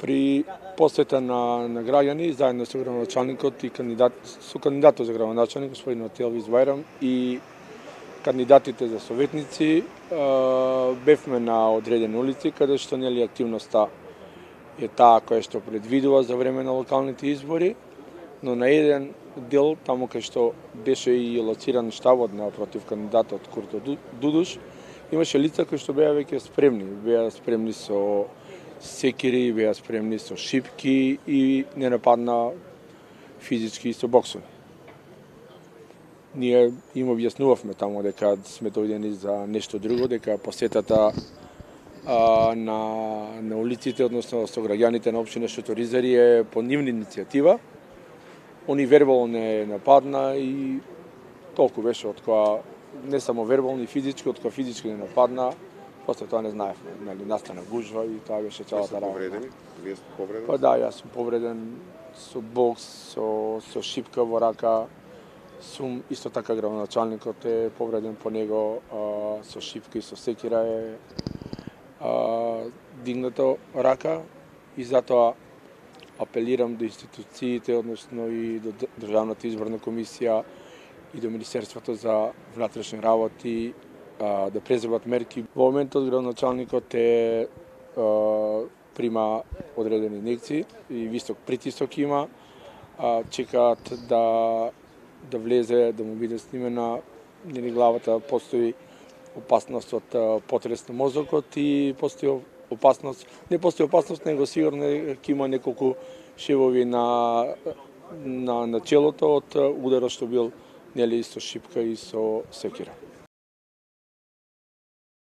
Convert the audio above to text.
При посета на граѓани, заедно со градоначалникот и кандидатот за градоначалник, господин Елвис Бајрам, и кандидатите за советници, бевме на одредени улици, каде што активноста е таа која што предвидува за време на локалните избори, но на еден дел, таму кај што беше и лоциран штабот против кандидатот Курто Дудуш, имаше лица кои што беа веќе спремни со секири, беа спремни со шипки и не нападна физички со боксови. Ние им објаснувавме таму дека сме дојдени за нешто друго, дека посетата на улиците, односно со граѓаните на општина Шуторизари е по нивна иницијатива. Они вербално не нападна и толку беше, од која не само вербално и физички, од која физички не нападна, после тоа не знаевме, настана гужва и тоа беше целата работа. Повредени? Вие сте повредени? Па да, јас сум повреден со бокс, со шипка во рака. Сум исто така градоначалникот е повреден по него со шипка и со секира е дигнато рака и затоа апелирам до институциите, односно и до Државната изборна комисија и до Министерството за внатрешни работи да преземат мерки. Во моментот градоначалникот прима одредени инекции и висок притисок има, чекаат да влезе, да му биде снимена главата, постои опасност од потрес на мозокот и постои опасност, не постои опасност, него сигурно ќе има неколку шевови на челото од ударот што бил со шипка и со секира.